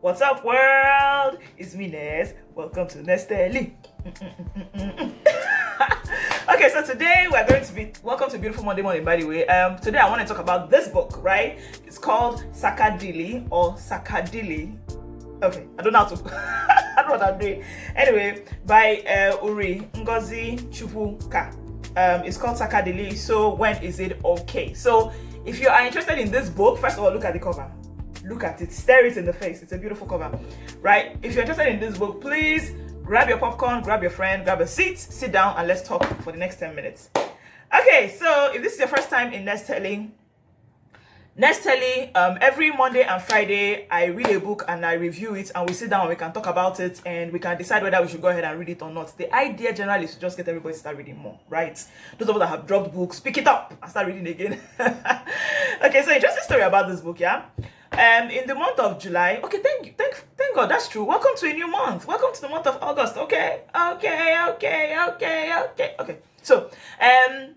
What's up, world? It's me, Nez. Welcome to SAKADELLI. Okay, so today we're going to be welcome to Beautiful Monday morning. By the way, today I want to talk about this book, right? It's called SAKADELLI or SAKADELLI. Okay, I don't know how to. I don't know what I'm doing. Anyway, by URI NGOZICHUKWUKA. It's called SAKADELLI. So when is it okay? So if you are interested in this book, first of all, look at the cover. Look at it, stare it in the face. It's a beautiful cover, right? If you're interested in this book, please grab your popcorn, grab your friend, grab a seat, sit down, and let's talk for the next 10 minutes. Okay, so if this is your first time in SAKADELLI, every Monday and Friday, I read a book and I review it, and we sit down and we can talk about it, and we can decide whether we should go ahead and read it or not. The idea generally is to just get everybody to start reading more, right? Those of us that have dropped books, pick it up and start reading again. Okay, so interesting story about this book, yeah? In the month of July, okay, thank God, that's true. Welcome to a new month. Welcome to the month of August. Okay. So, a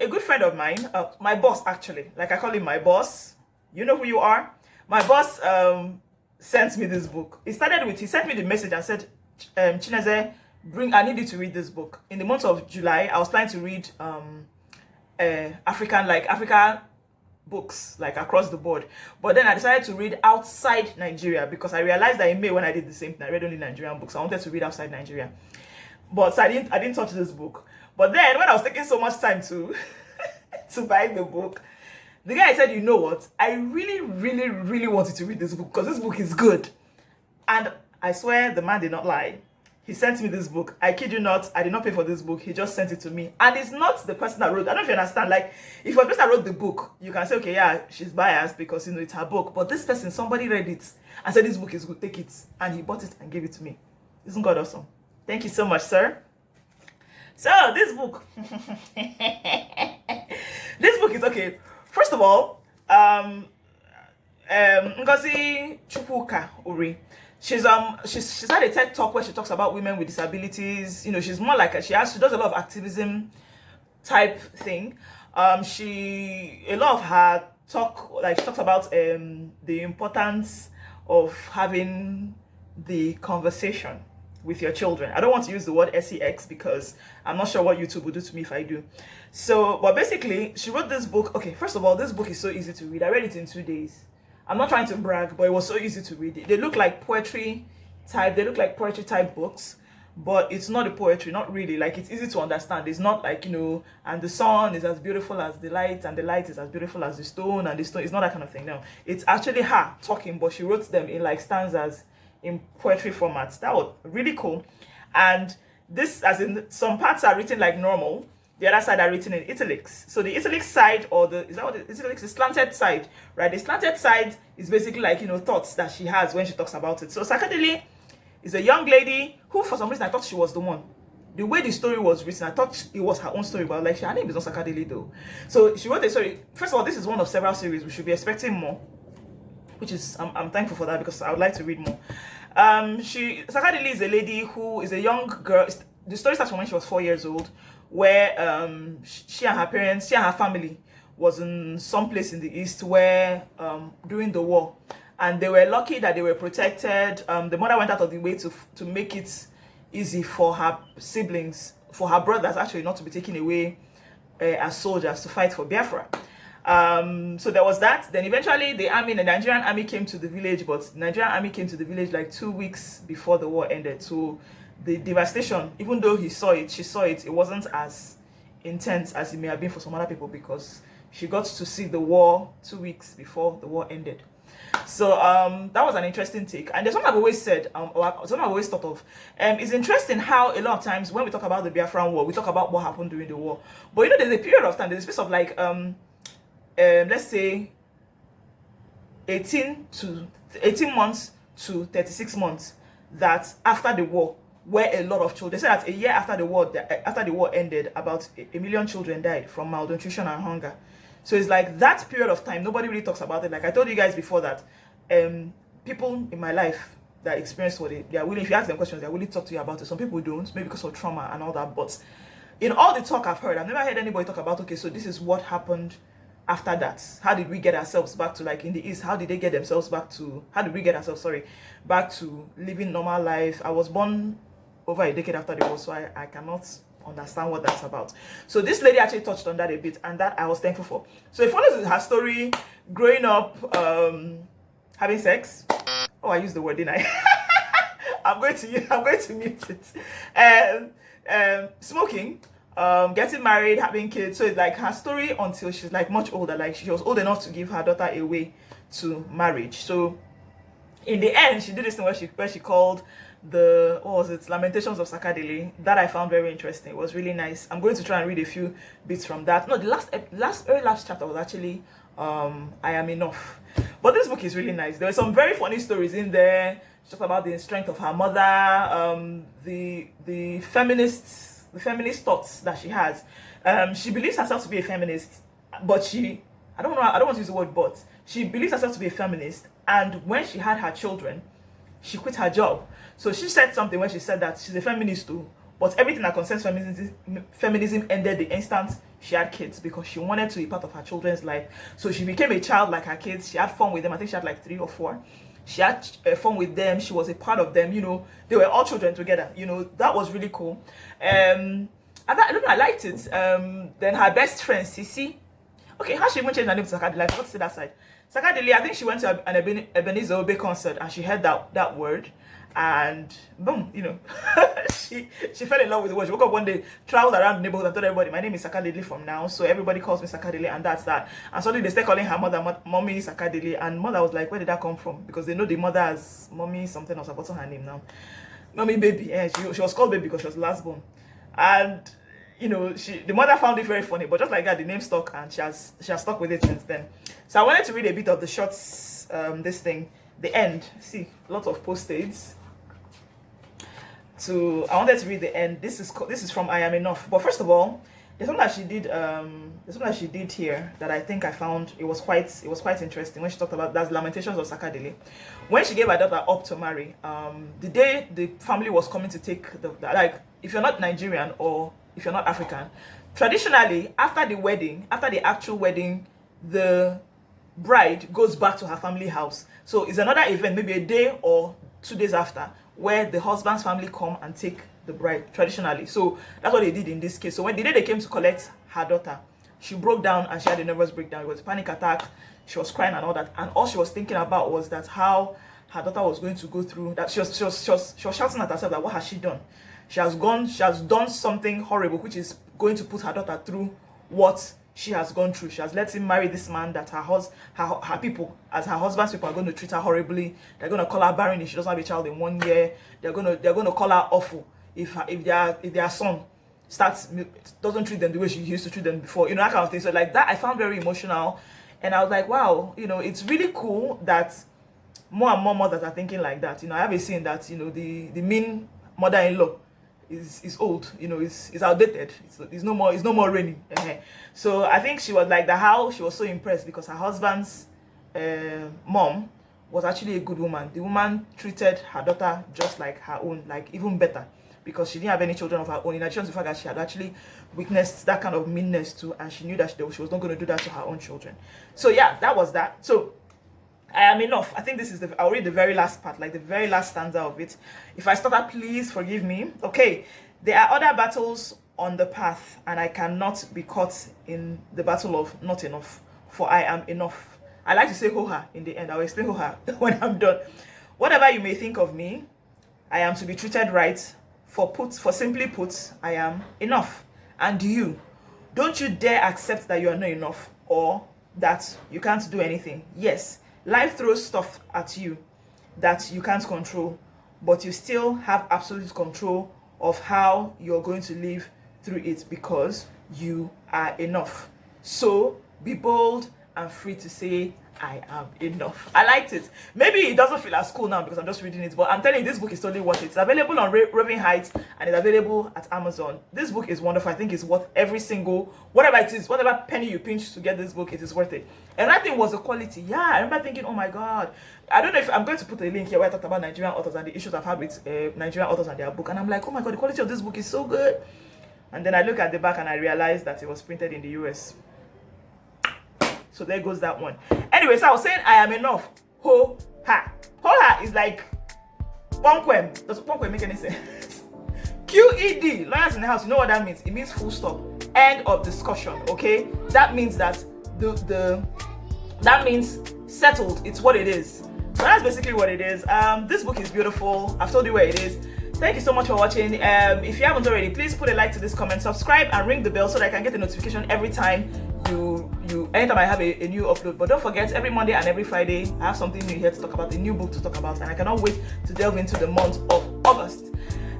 good friend of mine, my boss actually, like I call him my boss. You know who you are. My boss sent me this book. He sent me the message and said, Chinese, I need you to read this book. In the month of July, I was planning to read African books like across the board, but then I decided to read outside Nigeria because I realized that in May when I did the same thing, I read only Nigerian books. I wanted to read outside Nigeria, but so I didn't touch this book. But then when I was taking so much time to to buy the book, the guy said, you know what, I really wanted to read this book because this book is good. And I swear the man did not lie. He sent me this book. I kid you not, I did not pay for this book. He just sent it to me. And it's not the person that wrote. I don't know if you understand. Like, if you're the person that wrote the book, you can say, okay, yeah, she's biased because, you know, it's her book. But this person, somebody read it and said, this book is good, take it. And he bought it and gave it to me. Isn't God awesome? Thank you so much, sir. So, this book. This book is okay. First of all, NGOZICHUKWUKA Uri. She's had a TED talk where she talks about women with disabilities. You know, she's more like she does a lot of activism type thing. A lot of her talk, like she talks about the importance of having the conversation with your children. I don't want to use the word SEX because I'm not sure what YouTube will do to me if I do. So, but basically, she wrote this book. Okay, first of all, this book is so easy to read. I read it in 2 days. I'm not trying to brag, but it was so easy to read it. They look like poetry type books, but it's not a poetry, not really. Like, it's easy to understand. It's not like, you know, and the sun is as beautiful as the light, and the light is as beautiful as the stone, and the stone. It's not that kind of thing. No, it's actually her talking, but she wrote them in like stanzas in poetry formats. That was really cool. And this, as in some parts are written like normal, the other side are written in italics. So the italics side, or is that what the italics is? Slanted side, right? The slanted side is basically like, you know, thoughts that she has when she talks about it. So SAKADELLI is a young lady who, for some reason, I thought she was the one. The way the story was written, I thought it was her own story, but like, her name is not SAKADELLI though. So she wrote a story. First of all, this is one of several series. We should be expecting more, which is, I'm thankful for that because I would like to read more. SAKADELLI is a lady who is a young girl. The story starts from when she was 4 years old, where she and her parents, she and her family was in some place in the east where during the war, and they were lucky that they were protected. The mother went out of the way to make it easy for her siblings, for her brothers actually, not to be taken away as soldiers to fight for Biafra. So there was that. Then eventually the Nigerian army came to the village, but the Nigerian army came to the village like 2 weeks before the war ended. So the devastation, even though she saw it, it wasn't as intense as it may have been for some other people because she got to see the war 2 weeks before the war ended. So that was an interesting take. And there's something I've always said, or something I've always thought of. It's interesting how a lot of times when we talk about the Biafran war, we talk about what happened during the war. But you know, there's a period of time, there's a space of like let's say 18 months to 36 months that after the war, where a lot of children, they said that a year after the war ended, about 1 million children died from malnutrition and hunger. So it's like that period of time, nobody really talks about it. Like I told you guys before that people in my life that experience what they are willing, if you ask them questions, they're willing to talk to you about it. Some people don't, maybe because of trauma and all that. But in all the talk I've heard, I've never heard anybody talk about, okay, so this is what happened after that? How did we get ourselves back to, like in the East, how did they get themselves back to, how did we get ourselves, sorry, back to living normal life? I was born over a decade after the war, so I cannot understand what that's about. So this lady actually touched on that a bit, and that I was thankful for. So it follows her story growing up, having sex. Oh, I used the word, didn't I? I'm going to mute it. Smoking, getting married, having kids. So it's like her story until she's like much older. Like she was old enough to give her daughter away to marriage. So in the end, she did this thing where she called the, what was it, Lamentations of SAKADELLI. That I found very interesting. It was really nice. I'm going to try and read a few bits from that. No, the very last chapter was actually I Am Enough. But this book is really nice. There were some very funny stories in there. She talked about the strength of her mother, the feminist thoughts that she has. She believes herself to be a feminist, but I don't want to use the word but. She believes herself to be a feminist, and when she had her children, she quit her job. So she said something when she said that she's a feminist too, but everything that concerns feminism ended the instant she had kids, because she wanted to be part of her children's life. So she became a child like her kids. She had fun with them. I think she had like 3 or 4. She had fun with them. She was a part of them. You know, they were all children together. You know, that was really cool. I don't know, I liked it. Then her best friend, Sisi. Okay, how she even changed her name to SAKADELLI? I forgot to say that side. SAKADELLI, I think she went to an Ebenezer Obey concert and she heard that word. And boom, you know, she fell in love with the word. She woke up one day, traveled around the neighborhood and told everybody, my name is SAKADELLI from now. So everybody calls me SAKADELLI, and that's that. And suddenly they start calling her mother Mommy SAKADELLI. And mother was like, where did that come from? Because they know the mother as Mommy something else. I've forgotten her name now. Mommy baby. Yeah, she was called baby because she was last born. And you know, the mother found it very funny, but just like that, the name stuck, and she has stuck with it since then. So I wanted to read a bit of the shorts, this thing, the end. See, lots of post-its. So I wanted to read the end. This is from I Am Enough. But first of all, there's something that she did here that I think I found it was quite interesting when she talked about that's Lamentations of SAKADELLI. When she gave her daughter up to marry, the day the family was coming to take like, if you're not Nigerian or if you're not African, traditionally after the actual wedding, the bride goes back to her family house. So it's another event, maybe a day or 2 days after, where the husband's family come and take the bride traditionally. So that's what they did in this case. So when the day they came to collect her daughter, she broke down and she had a nervous breakdown. It was a panic attack. She was crying and all that. And all she was thinking about was that how her daughter was going to go through that. She was shouting at herself that what has she done? She has done something horrible, which is going to put her daughter through what she has gone through. She has let him marry this man that her people, as her husband's people, are going to treat her horribly. They're going to call her barren if she doesn't have a child in 1 year. They're going to call her awful if their son doesn't treat them the way she used to treat them before. You know, that kind of thing. So like that, I found very emotional, and I was like, wow, you know, it's really cool that more and more mothers are thinking like that. You know, I have seen that, you know, the mean mother-in-law is old, you know, is outdated. It's no more raining. So I think she was like that. How she was so impressed because her husband's mom was actually a good woman. The woman treated her daughter just like her own, like even better, because she didn't have any children of her own. In addition to the fact that she had actually witnessed that kind of meanness too, and she knew that she was not going to do that to her own children. So yeah, that was that. So I Am Enough. I think this is I'll read the very last part, like the very last stanza of it. If I stutter, please forgive me. Okay. There are other battles on the path, and I cannot be caught in the battle of not enough, for I am enough. I like to say ho-ha in the end. I'll explain ho-ha when I'm done. Whatever you may think of me, I am to be treated right, for simply put, I am enough. And you, don't you dare accept that you are not enough, or that you can't do anything. Yes, life throws stuff at you that you can't control, but you still have absolute control of how you're going to live through it, because you are enough. So be bold and free to say, I am enough. I liked it. Maybe it doesn't feel as cool now because I'm just reading it, but I'm telling you, this book is totally worth it. It's available on Raving Heights and it's available at Amazon. This book is wonderful. I think it's worth every single, whatever it is, whatever penny you pinch to get this book, it is worth it. And I think was the quality. Yeah, I remember thinking, oh my God. I don't know if I'm going to put a link here where I talked about Nigerian authors and the issues I've had with Nigerian authors and their book. And I'm like, oh my God, the quality of this book is so good. And then I look at the back and I realized that it was printed in the US. So there goes that one. Anyway, so I was saying I am enough. Ho ha. Ho ha is like ponquem. Does ponquem make any sense? QED, lawyers in the house, you know what that means? It means full stop. End of discussion. Okay? That means that that means settled. It's what it is. So that's basically what it is. This book is beautiful. I've told you where it is. Thank you so much for watching. If you haven't already, please put a like to this comment, subscribe, and ring the bell so that I can get a notification every time anytime I have a new upload. But don't forget, every Monday and every Friday I have something new here to talk about, a new book to talk about, and I cannot wait to delve into the month of August.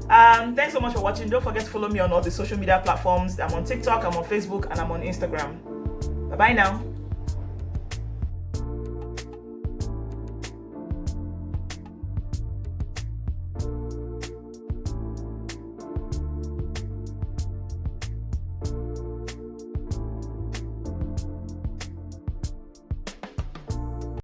Thanks so much for watching. Don't forget to follow me on all the social media platforms. I'm on TikTok, I'm on Facebook, and I'm on Instagram. Bye bye now.